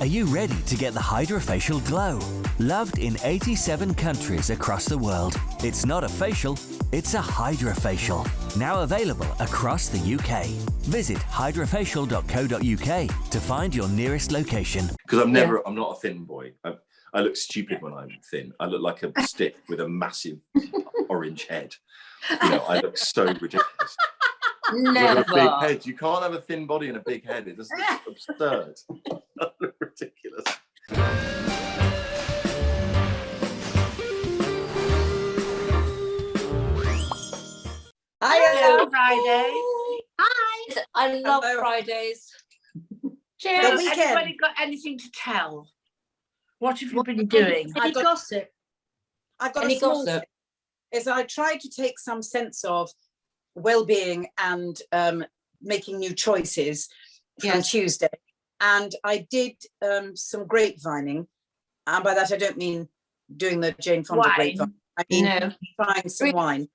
Are you ready to get the hydrofacial glow? Loved in 87 countries across the world. It's not a facial, it's a hydrofacial. Now available across the UK. Visit hydrofacial.co.uk to find your nearest location. Because I'm not a thin boy. I look stupid when I'm thin. I look like a stick with a massive orange head. You know, I look so ridiculous. Never. With a big head. You can't have a thin body and a big head. It's absurd. Ridiculous. Hello, Friday. Hi. I love Fridays. Cheers. Has anybody got anything to tell? What have you been doing? Any gossip? I've got Any a small gossip? Is I tried to take some sense of well-being and making new choices from Tuesday, and I did some grapevining, and by that I don't mean doing the Jane Fonda grapevine. I mean trying some wine,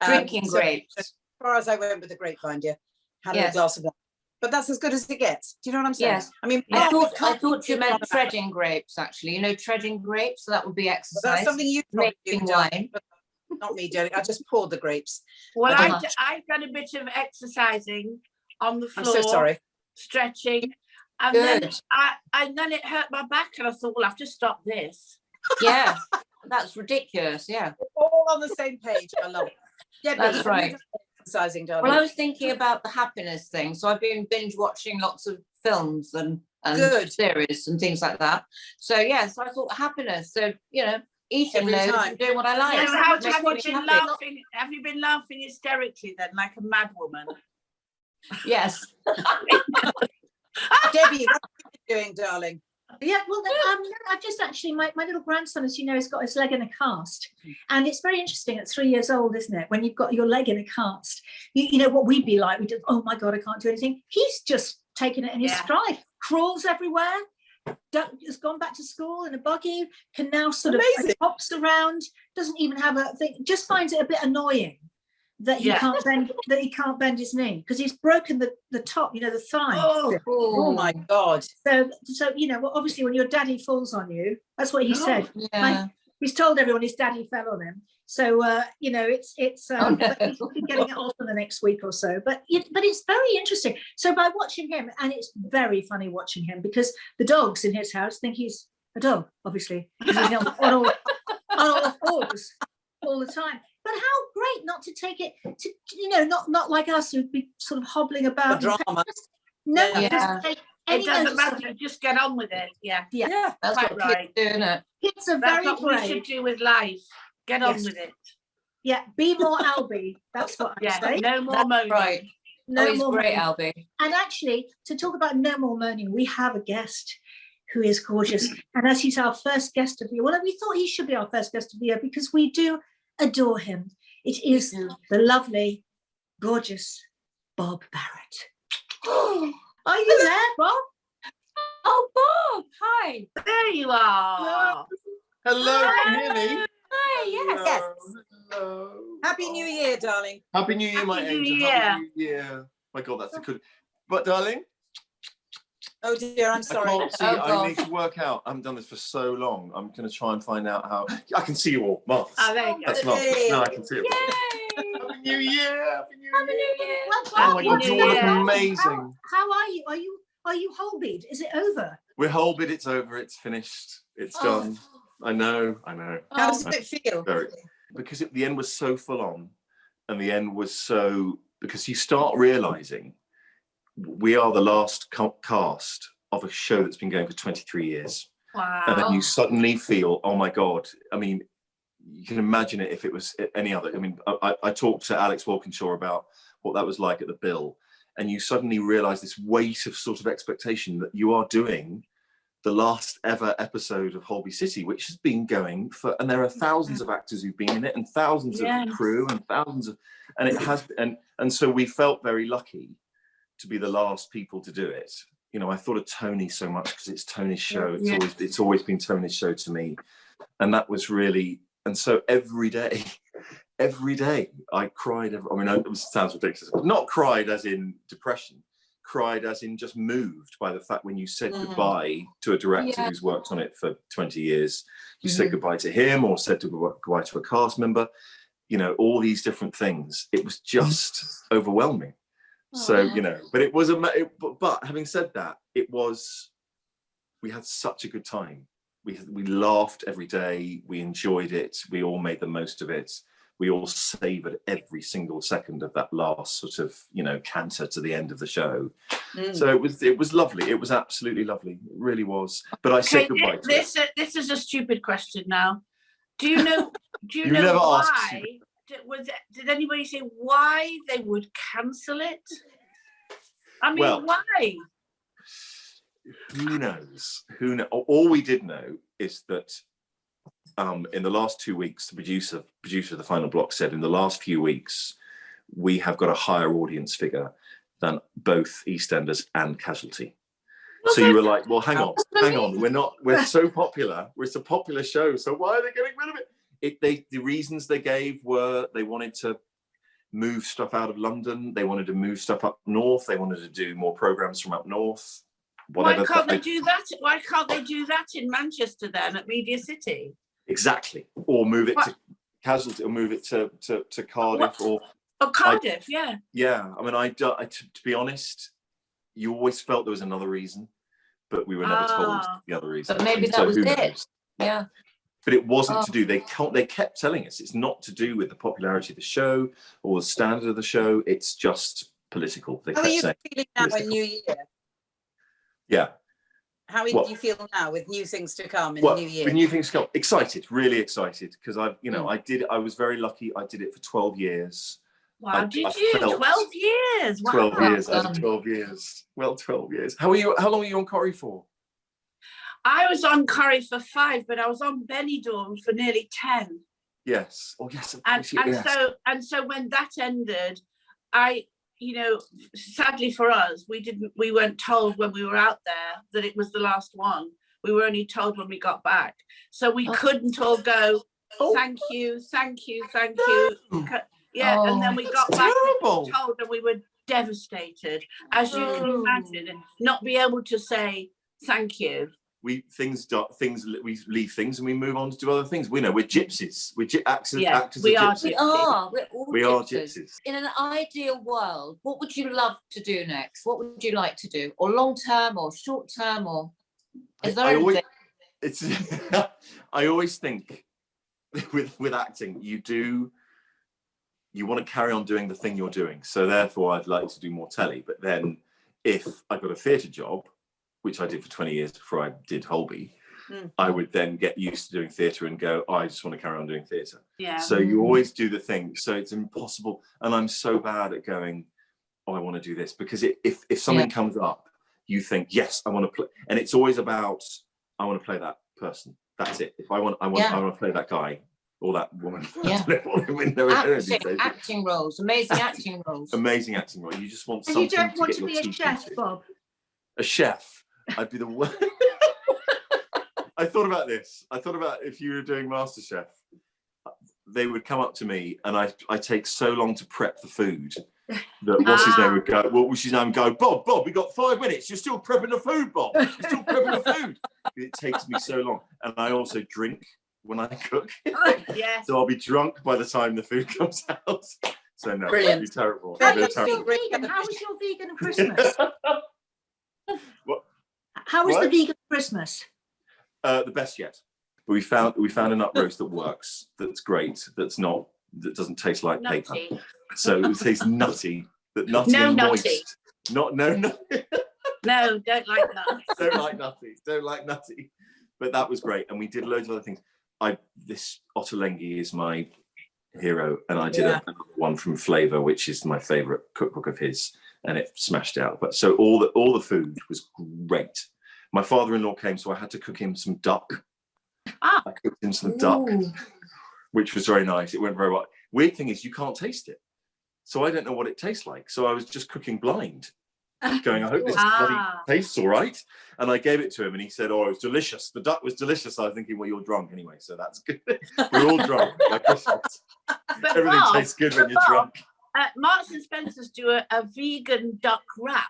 Drinking grapes. As far as I went with the grapevine, dear, had a glass of wine, but that's as good as it gets. Do you know what I'm saying? Yes. I mean, I thought you meant treading grapes. Actually, you know, treading grapes. So that would be exercise. Well, that's something you making wine. Not me, darling. I just poured the grapes. Well, I've done a bit of exercising on the floor. I'm so sorry. Stretching, and then it hurt my back, and I thought, well, I have to stop this. Yeah, that's ridiculous. Yeah, we're all on the same page. I love it. Yeah, that's right. Exercising, darling. Well, I was thinking about the happiness thing, so I've been binge watching lots of films and series and things like that. So so I thought happiness. So eating loads and doing what I like. Have you been laughing hysterically then, like a mad woman? Yes. Debbie, what are you doing, darling? Yeah, well, I've just actually, my little grandson, as you know, has got his leg in a cast. And it's very interesting at 3 years old, isn't it? When you've got your leg in a cast, you know what we'd be like. We do, oh my God, I can't do anything. He's just taken it in his stride, crawls everywhere. Has gone back to school in a buggy, can now sort of hops around, doesn't even have a thing, just finds it a bit annoying that he can't bend his knee because he's broken the top, the thigh. Oh my God. So well, obviously when your daddy falls on you, that's what he said. He's told everyone his daddy fell on him. So it's but he'll be getting it off in the next week or so. But it's very interesting. So by watching him, and it's very funny watching him because the dogs in his house think he's a dog, obviously. He's on all fours all the time. But how great not to take it to not like us who'd be sort of hobbling about. The drama. It doesn't matter. Just get on with it. Yeah. That's what kids do, isn't it? Kids are very brave. That's what we should do with life. Get on with it. Yeah, be more Albie. That's what I say. No more moaning. Right. No more great, moaning. Albie. And actually, to talk about no more moaning, we have a guest who is gorgeous. And as he's our first guest of the year, well, we thought he should be our first guest of the year because we do adore him. It is the lovely, gorgeous Bob Barratt. Are you there, Bob? Oh, Bob! Hi. There you are. Hello, can you hear me? Hi, yes. Hello. Happy New Year, darling. Happy New Year, my angel. Happy New Year. My God, that's a good. But, darling. Oh dear, I'm sorry. I can't see. I need to work out. I haven't done this for so long. I'm going to try and find out how. I can see you all. Marvellous. Oh, there you go. That's marvellous. Now I can see it. Yay! Happy New Year. Happy New Happy New Year. Oh my God, you all look amazing. How are you? Are you Holbeed? Is it over? We're Holbeed. It's over. It's finished. It's done. I know. How does it feel? Because the end was so full on, and the end was so because you start realizing we are the last cast of a show that's been going for 23 years. Wow. And then you suddenly feel, oh my God. I mean, you can imagine it if it was any other. I mean, I talked to Alex Walkinshaw about what that was like at the Bill, and you suddenly realize this weight of sort of expectation that you are doing the last ever episode of Holby City, which has been going for, and there are thousands of actors who've been in it and thousands of crew and thousands of, and it has, and so we felt very lucky to be the last people to do it. I thought of Tony so much because it's Tony's show. It's always been Tony's show to me. And that was really, and so every day I cried. I mean, it sounds ridiculous, but not cried as in depression, cried as in just moved by the fact when you said goodbye to a director who's worked on it for 20 years, you said goodbye to him or said goodbye to a cast member, you know, all these different things. It was just overwhelming. So, you know, but it was, but having said that, we had such a good time. We laughed every day. We enjoyed it. We all made the most of it. We all savoured every single second of that last sort of, you know, canter to the end of the show. So it was lovely. It was absolutely lovely. It really was. But I said goodbye to it. This is a stupid question now. Do you know? Do you know never why? Did anybody say why they would cancel it? I mean, why? Who knows? All we did know is that in the last 2 weeks, the producer of the final block said, in the last few weeks, we have got a higher audience figure than both EastEnders and Casualty. So you were like, well, hang on, we're so popular, we're a popular show, so why are they getting rid of it? The reasons they gave were they wanted to move stuff out of London, they wanted to move stuff up north, they wanted to do more programs from up north. Whatever. Why can't they do that? Why can't they do that in Manchester then at Media City? Exactly, or move it to Casualty, or move it to Cardiff, or Cardiff. Yeah. I mean, to be honest, you always felt there was another reason, but we were never told the other reason. But maybe that was it. Yeah. But it wasn't to do. They kept telling us it's not to do with the popularity of the show or the standard of the show. It's just political. How are you feeling now in New Year? Yeah. How do you feel now with new things to come in the new year? With new things to come, excited, really excited, because I was very lucky. I did it for 12 years. Wow, did you? 12 years. Wow. 12 years. I did 12 years. Well, 12 years. How long were you on Corrie for? I was on Corrie for 5, but I was on Benidorm for nearly 10. Yes. Oh, yes. And so when that ended, sadly for us, we weren't told when we were out there that it was the last one. We were only told when we got back. So we couldn't all go, thank you. Yeah, and then we got back and told, and we were devastated, as you can imagine, and not be able to say thank you. We leave things and we move on to do other things. We're gypsies. Actors we are gypsies. We are gypsies. In an ideal world, what would you love to do next? What would you like to do? Or long term or short term, or is there anything? I always think with acting, you want to carry on doing the thing you're doing. So therefore I'd like to do more telly. But then if I got a theatre job, which I did for 20 years before I did Holby, I would then get used to doing theatre and go, I just want to carry on doing theatre. Yeah. So you always do the thing. So it's impossible. And I'm so bad at going, I want to do this. Because if something comes up, you think, yes, I want to play. And it's always about, I want to play that person. That's it. If I want to play that guy or that woman. Yeah. Acting roles, amazing acting roles. Amazing acting roles. You just want something to get your teeth into. And you don't want to be a chef, Bob? A chef. I'd be the one. I thought about this. I thought about if you were doing MasterChef, they would come up to me and I take so long to prep the food that what's his name would go, Bob, we got 5 minutes. You're still prepping the food, Bob. You're still prepping the food. It takes me so long. And I also drink when I cook. Yes. So I'll be drunk by the time the food comes out. So no, Brilliant. it'd be terrible. How was your vegan Christmas? What? How was the vegan Christmas? The best yet. But we found a nut roast that works. That's great. That doesn't taste like paper. So it tastes nutty. That nutty and moist. No, don't like nuts. Don't like nutty. But that was great, and we did loads of other things. This Ottolenghi is my hero, and I did another one from Flavour, which is my favourite cookbook of his, and it smashed out. But so all the food was great. My father-in-law came, so I had to cook him some duck. I cooked him some duck, which was very nice. It went very well. Weird thing is you can't taste it, so I don't know what it tastes like. So I was just cooking blind, going, I hope this bloody tastes all right. And I gave it to him, and he said, "Oh, it was delicious. The duck was delicious." I was thinking, well, you're drunk anyway, so that's good. We're all drunk by Christmas. Everything tastes good when you're drunk. Marks and Spencer's do a vegan duck wrap.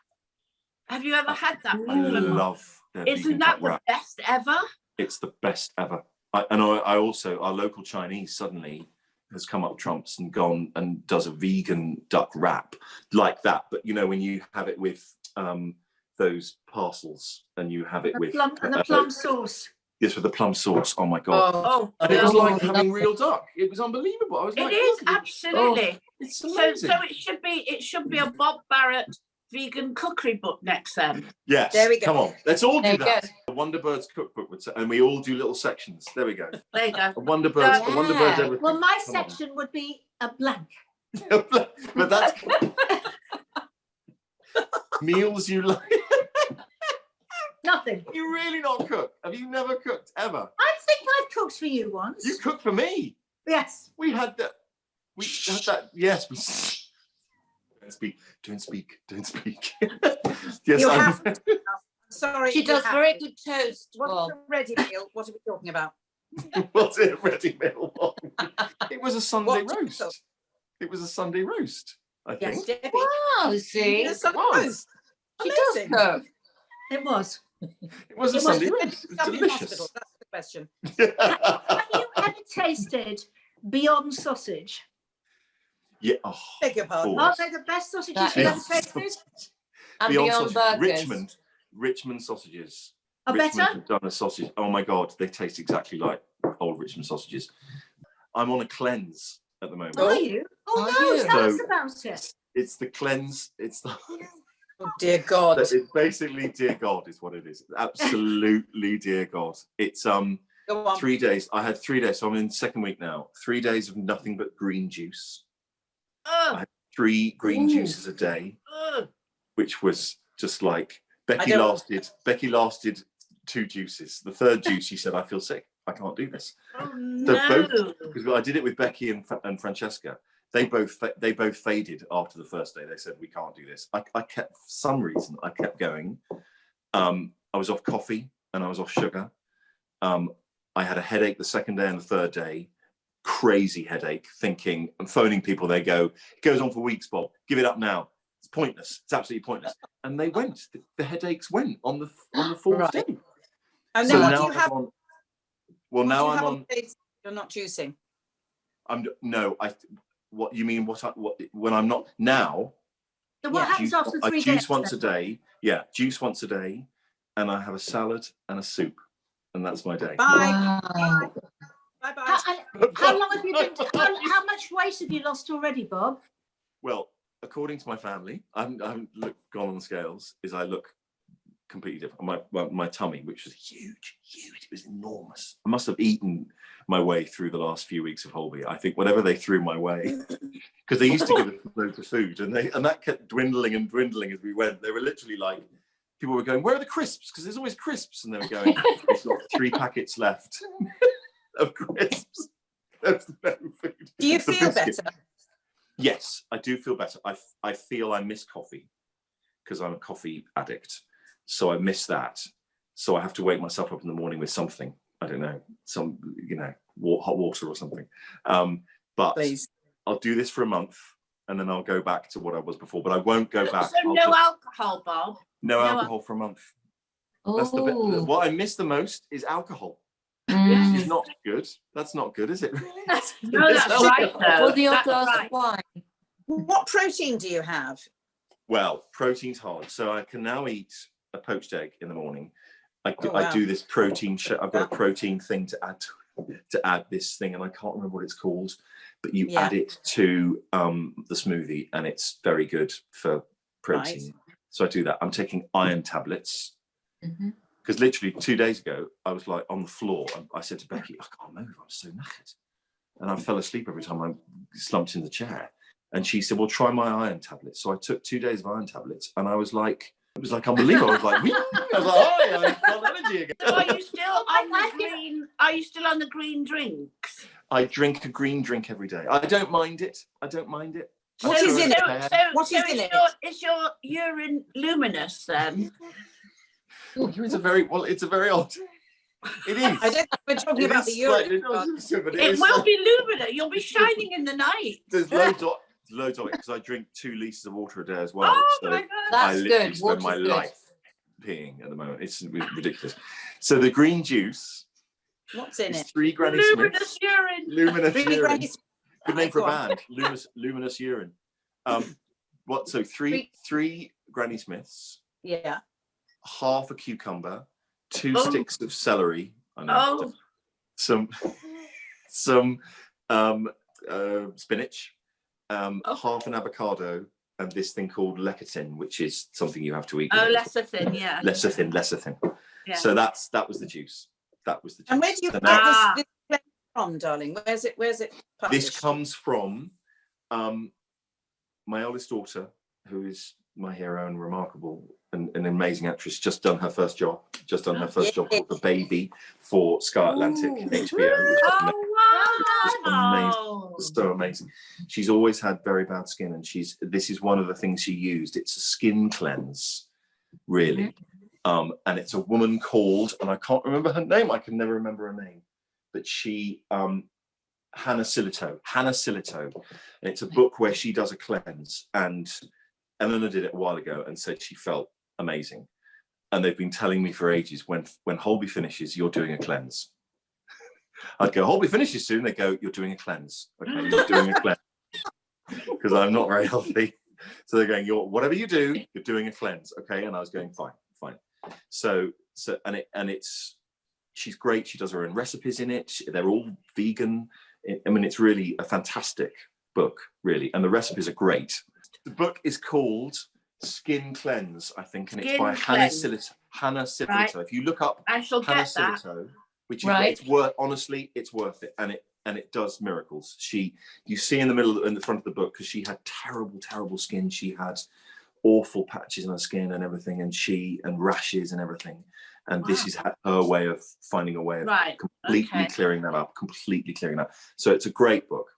Have you ever had that? I love their Isn't vegan that duck the wrap. best ever? It's the best ever. I also, our local Chinese suddenly has come up trumps and gone and does a vegan duck wrap like that. But you know, when you have it with those parcels and you have it with the plum sauce. Yes, with the plum sauce. Oh my God. And it was like having real duck. It was unbelievable. I was like, it is absolutely. It's amazing. So it should be a Bob Barratt vegan cookery book next then. Yes. There we go. Come on, let's all do There you that. The Wonderbirds cookbook and we all do little sections. There we go. There you go. A Wonderbirds, Yeah. a Wonderbirds everything. Well, my Come on. section would be a blank. But that's meals you like. Nothing. You really not cook? Have you never cooked ever? I think I've cooked for you once. You cooked for me. Yes. We had that. We had that. Yes. Don't speak. Yes, You have to. Sorry. She you does have very to. good toast. What's Bob. the ready meal? What are we talking about? What's it? Ready meal. It was a Sunday What do you cook? roast. It was a Sunday roast. I Yes, think. Debbie. Wow, see, It's Sunday was. roast. she Amazing. does cook. It was. It was a It was Sunday the roast. It was Dublin delicious. Hospital, that's the question. Have you ever tasted Beyond Sausage? Yeah. Oh, Beg your pardon. Oh. Aren't they the best sausages That you've is- ever tasted? And Beyond Beyond sausage. Burgers. Richmond sausages. Oh, Richmond better? have done a sausage. Oh my God, they taste exactly like old Richmond sausages. I'm on a cleanse at the moment. Are you? Oh, Are no, you? tell us So- about it. It's the cleanse. It's the. Oh, dear God. It's basically, dear God, is what it is. Absolutely, dear God. It's Go on. 3 days. I had 3 days, so I'm in second week now. 3 days of nothing but green juice. Ugh, 3 green Ooh. juices a day, ugh. which was just like Becky don't- lasted 2 juices. The third juice, she said, "I feel sick. I can't do this." Oh, Both- no. Because I did it with Becky and Francesca. They both faded after the first day. They said, "We can't do this." I kept, for some reason, I kept going. I was off coffee and I was off sugar. I had a headache the second day and the third day. Crazy headache, thinking and phoning people. They go, "It goes on for weeks, Bob. Give it up now. It's pointless. It's absolutely pointless." And they went. The headaches went on the fourth Right. day. And So then what now do you have? I'm on. Well, What now do you I'm have on. days you're not juicing. No. What you mean? What when I'm not now? So what Yeah. happens after I 3 juice days? once a then? day. Yeah, juice once a day, and I have a salad and a soup, and that's my day. Bye. Wow. Bye bye. How long have you been? How much weight have you lost already, Bob? Well, according to my family, I haven't gone on the scales. I look completely different. My tummy, which was huge, it was enormous. I must have eaten my way through the last few weeks of Holby. I think whatever they threw my way, because they used to give us loads of food, and that kept dwindling and dwindling as we went. They were literally like, people were going, "Where are the crisps?" Because there's always crisps, and they were going, "We've got 3 packets left of crisps. There's no food." Do you The feel biscuit. better? Yes, I do feel better. I feel I miss coffee because I'm a coffee addict. So I miss that. So I have to wake myself up in the morning with something. I don't know, some, hot water or something. But Please. I'll do this for a month and then I'll go back to what I was before. But I won't go back. So no alcohol, Bob. No no alcohol for a month. That's the bit. Oh. What I miss the most is alcohol. Mm. Which is not good. That's not good, is it? No, that's right, though. For the odd That's glass right. of wine. What protein do you have? Well, protein's hard. So I can now eat a poached egg in the morning. I wow. do this protein I've got a protein thing to add this thing, and I can't remember what it's called, but you Yeah. add it to the smoothie and it's very good for protein. Right. So I do that. I'm taking iron tablets Mhm. because literally 2 days ago I was like on the floor. I said to Becky, "I can't move. I'm so knackered," and I fell asleep every time I slumped in the chair. And she said, "Well, try my iron tablets." So I took 2 days of iron tablets, and I was like, it was like unbelievable. I was like, "Oh, I've got energy again." So are you still on the green? Are you still on the green drinks? I drink a green drink every day. I don't mind it. What So- is in it? So What is in it? Is your urine luminous then? It's a very odd. It is. I don't think we're talking It about is the urine. slightly- It will be luminous. You'll be shining in the night. There's loads of. loads of it because I drink 2 litres of water a day as well. Oh so my God. I That's literally good. spend my Water's good. life peeing at the moment. It's ridiculous. So the green juice What's in is it? 3 Granny Luminous Smiths. urine. Luminous 3 urine. Granny Good name for a Go on. band. Luminous urine. So three Granny Smiths, Yeah. half a cucumber, 2 Oh. sticks of celery. I know. Oh, Some spinach, half an avocado, and this thing called lecithin, which is something you have to eat. oh, lecithin, yeah. Lecithin. Yeah. So that was the juice. That was the juice. And where do you So get now, this blend from, darling? Where's it published? this comes from my oldest daughter, who is my hero and remarkable and an amazing actress, just done her first job called The Baby for Sky Atlantic Ooh. HBO, which is Oh, wow. so amazing. She's always had very bad skin, and this is one of the things she used. It's a skin cleanse, really. And it's a woman called, and I can't remember her name, I can never remember her name, but she Hannah Silito, and it's a book where she does a cleanse, and Eleanor did it a while ago and said she felt amazing, and they've been telling me for ages, when Holby finishes, you're doing a cleanse. I'd go, Holby finishes soon. They go, you're doing a cleanse. Okay, you're doing a cleanse, because I'm not very healthy. So they're going, whatever you do, you're doing a cleanse. Okay, and I was going, fine. So she's great. She does her own recipes in it. They're all vegan. I mean, it's really a fantastic book, really, and the recipes are great. The book is called Skin Cleanse, I think, and it's by Hannah Silito. Right. If you look up I shall Hannah get that. Silito, which is it's worth, honestly, it's worth it, and it does miracles. You see in the front of the book, because she had terrible skin. She had awful patches on her skin and everything, and rashes and everything. And this is her way of finding a way of completely clearing that up, So it's a great book.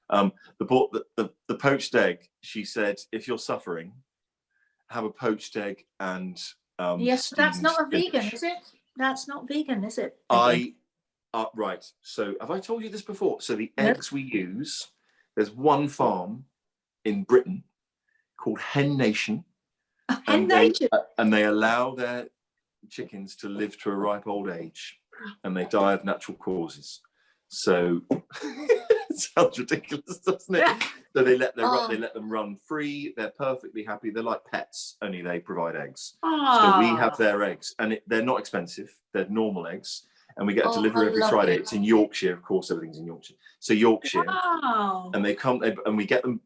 The poached egg, she said, if you're suffering, have a poached egg and yes, that's not a spinach. vegan, is it? That's not vegan, is it? Right. So have I told you this before? So the eggs we use, there's one farm in Britain called Hen Nation. Hen Nation. And they allow their chickens to live to a ripe old age, and they die of natural causes. So it sounds ridiculous, doesn't it? So they let them run free. They're perfectly happy. They're like pets, only they provide eggs. So we have their eggs, and they're not expensive. They're normal eggs, and we get a delivery every Friday. It's in Yorkshire, of course. Everything's in Yorkshire. So Yorkshire, and they come, and we get them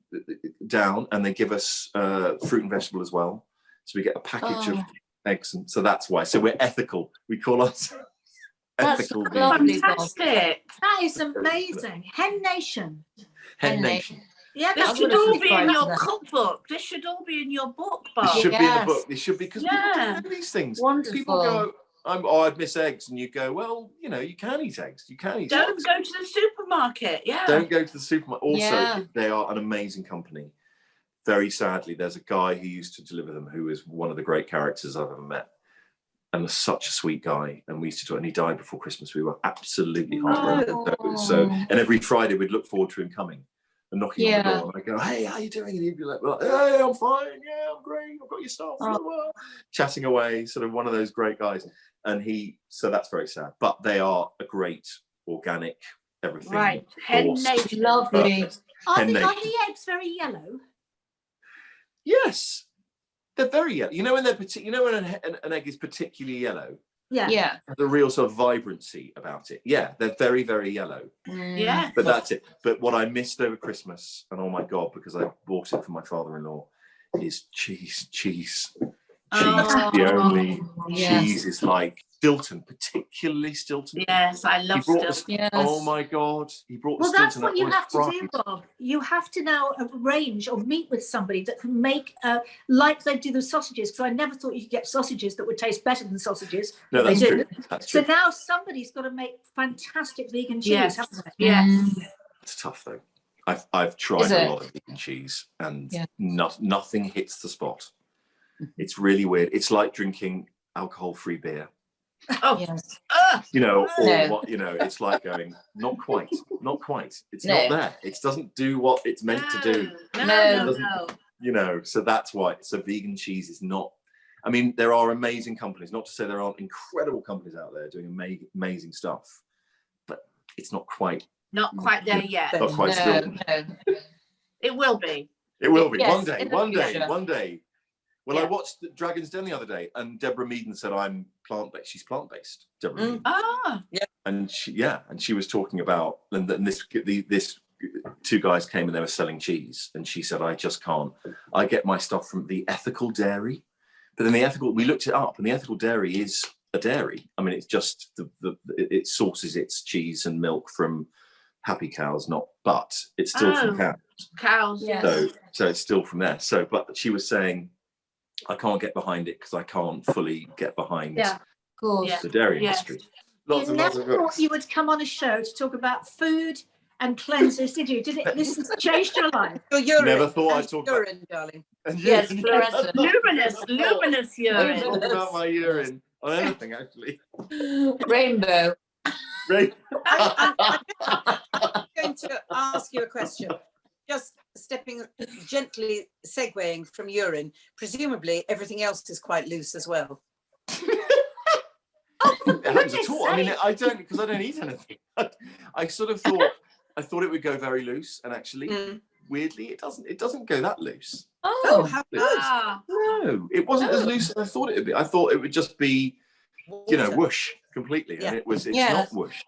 down, and they give us fruit and vegetable as well. So we get a package of eggs, and so that's why. So we're ethical. We call us ethical. Fantastic. That is amazing. Hen Nation. Hen Nation. Yeah, this should all be in your cookbook. This should all be in your book, Bob. This should be in the book. This should be, because people don't know these things. Wonderful. People go, I'd miss eggs, and you go, well, you can eat eggs. You can eat Don't eggs. go to the supermarket. Yeah. Don't go to the supermarket. Also, they are an amazing company. Very sadly, there's a guy who used to deliver them who is one of the great characters I've ever met, and such a sweet guy. And we used to do it, and he died before Christmas. We were absolutely heartbroken. So, and every Friday we'd look forward to him coming and knocking on the door, and I go, hey, how you doing? And he'd be like, hey, I'm fine. Yeah, I'm great. I've got your stuff. Chatting away, sort of one of those great guys. And so that's very sad. But they are a great organic everything. Right, Hen Nation. Lovely. Are the eggs very yellow? Yes, they're very yellow. When when an egg is particularly yellow. Yeah. There's a real sort of vibrancy about it. Yeah, they're very, very yellow. Yeah. But that's it. But what I missed over Christmas, and oh my God, because I bought it for my father-in-law, is cheese. The only cheese is like Stilton, particularly Stilton. Yes, I love Stilton. Yes. Oh my God, he brought Well, Stilton. that's what you have to do, Bob. You have to now arrange or meet with somebody that can make, like they do the sausages, because I never thought you could get sausages that would taste better than sausages. No, that's true. That's true. So now somebody's got to make fantastic vegan cheese, haven't they? Yes. It's tough though. I've tried a lot of vegan cheese, and nothing hits the spot. It's really weird. It's like drinking alcohol-free beer. Oh, Yes. you know, or what, you know, it's like going, not quite. It's not there. It doesn't do what it's meant to do. No. You know, so that's why. So vegan cheese is not, I mean, there are amazing companies, not to say there aren't incredible companies out there doing amazing stuff, but it's not quite there yet. Not quite still. No. It will be. It will be. Yes, One in the day. Well, I watched the Dragon's Den the other day, and Deborah Meaden said I'm plant-based. She's plant-based, Deborah Meaden. Yeah. And she was talking about, and this two guys came and they were selling cheese, and she said, I just can't. I get my stuff from the ethical dairy, but then we looked it up, and the ethical dairy is a dairy. I mean, it's just it sources its cheese and milk from happy cows, but it's still from cows. Yes. So it's still from there. So, but she was saying, I can't get behind it because I can't fully get behind the dairy industry. You never thought you would come on a show to talk about food and cleanses, did you? Did it change your life? Your urine. Never thought I'd talk about urine, darling. Yes, fluorescent. luminous urine. Talk about my urine on anything, actually. Rainbow. I'm going to ask you a question. Just gently segueing from urine, presumably everything else is quite loose as well. It happens at all. I mean, I don't eat anything. I thought it would go very loose, and actually, weirdly, it doesn't go that loose. Oh, how good. No, it wasn't as loose as I thought it would be. I thought it would just be, whoosh completely, and it's not whoosh.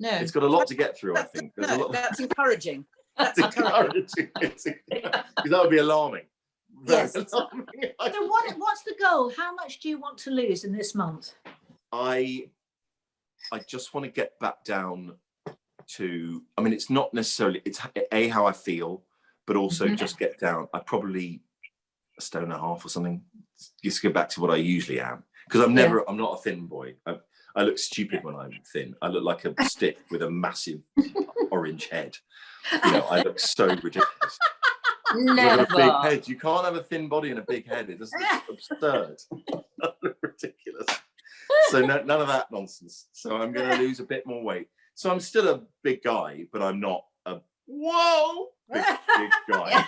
No, it's got a lot to get through. I think that's encouraging. That's encouraging. Because that would be alarming. Yes. Alarming. So what's the goal? How much do you want to lose in this month? I just want to get back down to, I mean, it's not necessarily, it's how I feel, but also just get down. I probably 1.5 stone or something, just get back to what I usually am. Because I'm not a thin boy. I look stupid when I'm thin. I look like a stick with a massive orange head. You know, I look so ridiculous. Never. With a big head. You can't have a thin body and a big head. It's absurd. Ridiculous. So none of that nonsense. So I'm going to lose a bit more weight. So I'm still a big guy, but I'm not a big guy.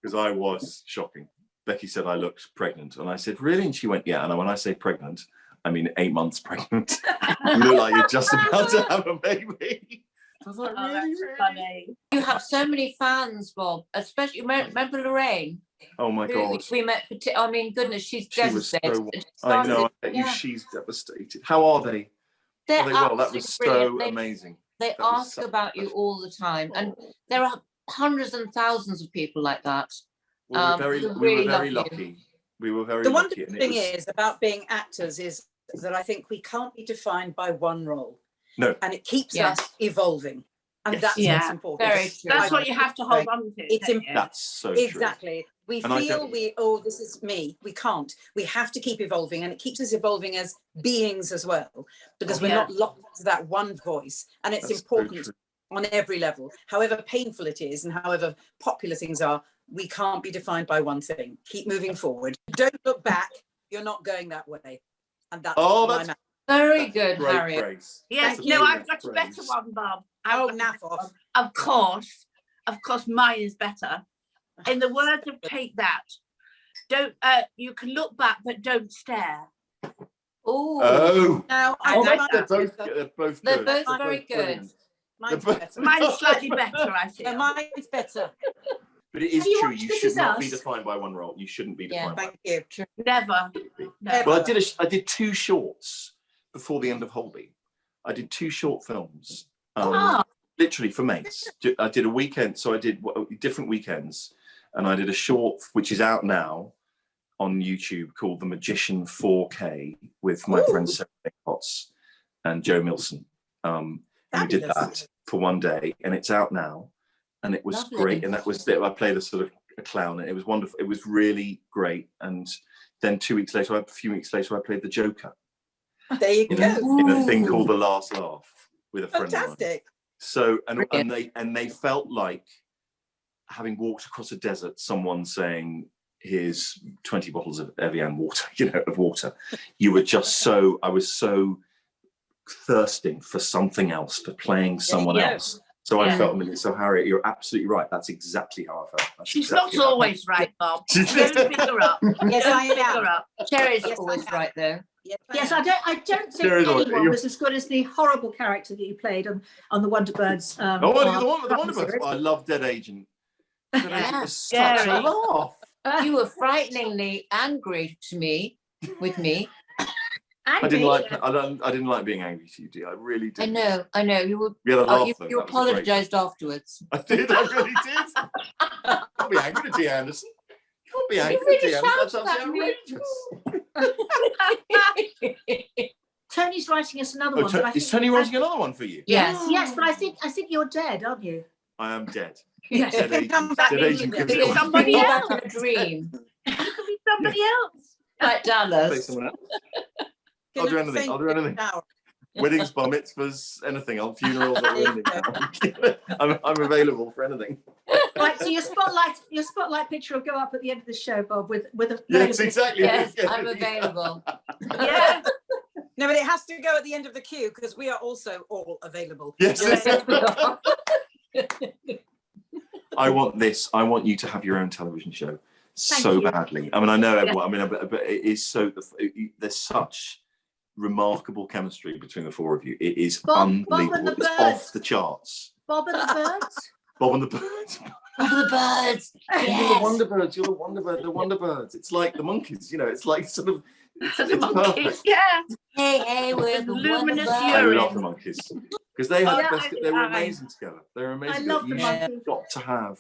Because I was shocking. Becky said I looked pregnant, and I said, really? And she went, yeah. And when I say pregnant, I mean 8 months pregnant. You look like you're just about to have a baby. I was like, really? That's funny. You have so many fans, Bob. Especially remember Lorraine. Oh my God. We met for. I mean, goodness, she's devastated. I know. I bet you she's devastated. How are they? They're well, that was so amazing. They ask about you all the time, and there are hundreds and thousands of people like that. We were very lucky. We were very lucky. The wonderful thing is about being actors is that I think we can't be defined by one role. No. And it keeps us evolving. And that's what's important. Very true. That's what you have to hold on to. That's so true. Exactly. We feel this is me. We can't. We have to keep evolving, and it keeps us evolving as beings as well, because we're not locked to that one voice. And it's important on every level. However painful it is and however popular things are, we can't be defined by one thing. Keep moving forward. Don't look back. You're not going that way. And that's very good, Harriet. Phrase. Yes, I've got a better one, Bob. Naff off. Of course, mine is better. In the words of Take That, don't. You can look back, but don't stare. Oh. Now, they're both good. They're both very good. Mine's slightly better, I think. Mine's better. But it is true. You should not be defined by one role. You shouldn't be defined. Thank you. Never. Well, I did 2 shorts before the end of Holby. I did 2 short films, literally for mates. I did a weekend, so I did different weekends, and I did a short which is out now on YouTube called The Magician 4K with my friend Sarah Potts and Joe Milson. And we did that for one day, and it's out now, and it was great. And that was it. I played a clown, and it was wonderful. It was really great. And then a few weeks later, I played the Joker. There you go. In a thing called The Last Laugh with a friend of mine. Fantastic. So and they felt like having walked across a desert, someone saying, "Here's 20 bottles of Evian water," of water. You were just I was so thirsting for something else, for playing someone else. So I felt, so Harriet, you're absolutely right. That's exactly how I felt. That's She's exactly not always right, Bob. Don't pick her up. Yes, I Pick am. her up. Cherry's Yes, always I am. right there. Yes, I don't think There is always- anyone was as good as the horrible character that you played on the Wonderbirds. the Wonderbirds. I love Dead Agent. Dead Agent was such a laugh. You were frighteningly angry with me. I didn't like being angry to you, dear. I really did. I know. You were. We had a laugh, though. You That was great. apologised afterwards. I did. I really did. Can't be angry to Dee Anderson. Can't be angry You really to Dee Anderson. That's shouted absolutely at me. outrageous. Tony's writing us another one. But I Is think- Tony writing another one for you? Yes. Yes, but I think you're dead, aren't you? I am dead. Yes. Dead Agent. come back Dead in Agent with gives it. it away. Somebody Go else. back in a dream. It could be somebody else. Like Play Dallas. someone else. I'll do anything. I'll do anything. Weddings, bar mitzvahs, anything. Funerals. I'll do anything. I'm available for anything. Right, so your spotlight picture will go up at the end of the show, Bob, with a Yes, exactly. Yes, I'm available. Yeah. No, but it has to go at the end of the queue because we are also all available. Yes. Yes, we are. I want this. I want you to have your own television show Thank so you. badly. I mean, I know everyone. I mean, but it is so. There's such remarkable chemistry between the four of you. It is Bob and unbelievable. the It's birds. off the charts. Bob and the Birds. Bob and the Birds. Oh, the birds. You're the Yes. Wonderbirds. You're the Wonderbird. The Wonderbirds. It's like the monkeys. You know, it's like sort of. It's The monkeys, perfect. yeah. Hey, we're the Luminous Wonderbirds. I urine. love the monkeys because they had Yeah, the best. They were I- amazing together. They were amazing. I together. love the You monkeys. got to have.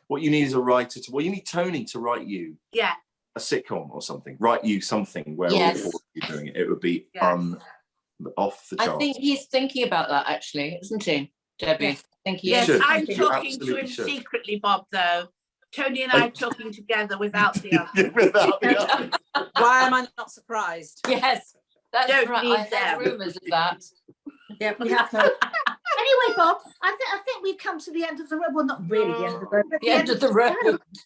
What you need is a writer to. Well, you need Tony to write you Yeah. a sitcom or something. Write you something where Yes. all four of you doing it. It would be Yes. off the I charts. think he's thinking about that actually, isn't he, Debbie? Yes. I think he Yes, is. should. I'm You talking to absolutely him should. secretly, Bob, though. Tony and I are talking together without the other. Without the other. Why am I not surprised? Yes, that's Don't right. need I heard them. rumours of that. Yeah, we have no. Anyway, Bob, I think we've come to the end of the road. Well, not really the end of the road, but The end of the road.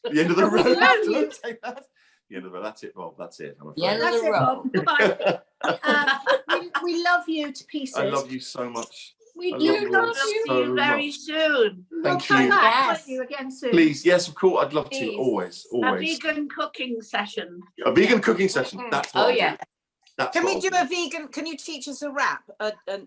The end of the We road. love you. Take that. The end of the road. That's it, Bob. That's it. I'm The end afraid. of That's the it, road. Bob. Goodbye. We love you to pieces. I love you so much. We I do love you love all We'll you. see so you very much. soon. We'll Thank come you. back, Yes. won't you, again soon? Please, yes, of course. I'd love to. Please. Always, A always. vegan cooking session. A vegan cooking session. That's what Oh, I'll do. yeah. That's Can what we do I'll a vegan? Can you teach us a rap?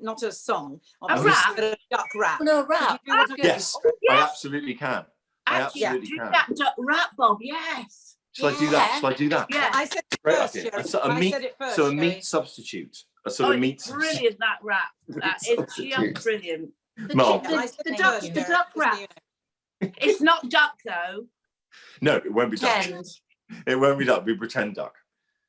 Not a song. A obviously, rap? but a duck rap. No rap. Could you do what- Yes, I absolutely can. I Actually, absolutely do can. that duck rap, Bob. Yes. Shall I do that? Shall I do that? Yeah. I said it Great first, idea. Sherry. So a I meat, said it first, so a Sherry. meat substitute. A sort Oh, of meat it's brilliant, that rap. That is Substitute. just brilliant. Mark. Yeah, I said The it duck- first, the Sherry, duck just so rap. you know. It's not duck, though. No, it won't be duck. Pretend. It won't be duck. It'll be pretend duck.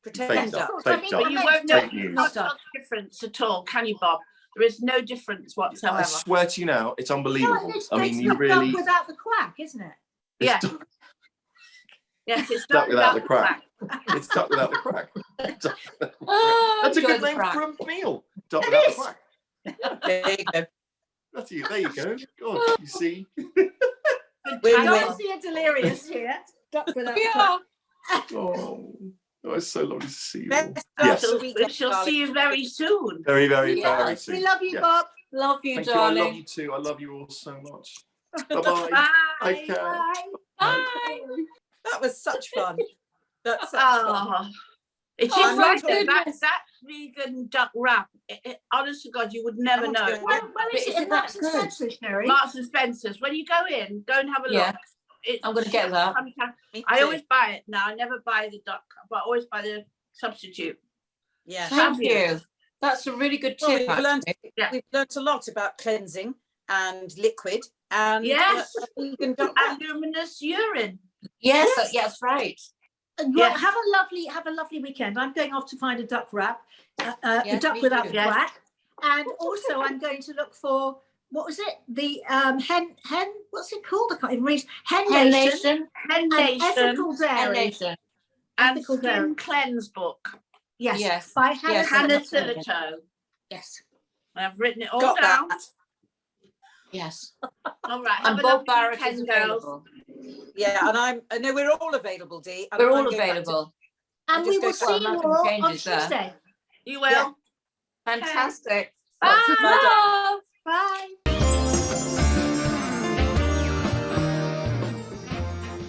Pretend Fake duck. duck. I Fake mean, duck. But you won't know Fake news. not a difference at all, can you, Bob? There is no difference I whatsoever. swear to you now, it's No, unbelievable. it's, I mean, it's you not really. duck without the quack, isn't it? It's Yeah. duck- Yes, it's Duck not without the duck crack. It's duck without the crack. Oh, That's a enjoy good the name crack. for a meal. Duck without the is. crack. There you go. That's you. There you go. God, you see. Good Win-win. time, Bob. Darcy and Delirious here. Duck without the We quack. are. Oh, it's so lovely to see you all. Best Yes. of the We weekend, shall darling. see you very soon. Very, very, Yes. very soon. We love you, Yes. Bob. Love you, Thank you. I love darling. you too. I love you all so much. Bye-bye. Bye. Take care. Bye. Bye. That was such fun. That's such fun. Oh, it is Oh, my right there. goodness. That vegan duck wrap. Honest to God, you would never I want to know. go Well, again. well, But is is it it Marks that and good? Spencer's, Sherry? Marks and Spencer's. When you go in, go and have a look. Yeah. It's I'm gonna get that. Me I too. always buy it now. I never buy the duck, but I always buy the substitute. Yeah. Thank you. That's a really good Well, tip. we've learned, actually. Yeah. we've learned a lot about cleansing and liquid and Yes. vegan duck And wrap. luminous urine. Yes, Yes. yes, right. Well, Yes. have a lovely weekend. I'm going off to find a duck wrap, the Yes, duck me without too. the Yes. quack, and also I'm going to look for what was it? The hen. What's it called? I can't even read. Hen Hen Nation Nation. Hen and Nation ethical Hen dairy. Nation. and ethical Skin dairy. Cleanse book. Yes. Yes. By Hannah. Yes. Hannah that's right. Silito. Yes. I've written it all Got down. that. Yes. All right. And have a Bob lovely Barratt is weekend, girls. available. Yeah, and I know we're all available, Dee. and We're I all might go back to- available. And just we go will to- see well, you nothing all on changes there. Tuesday. You will. Yeah. Fantastic. Bye. Bye. Bye.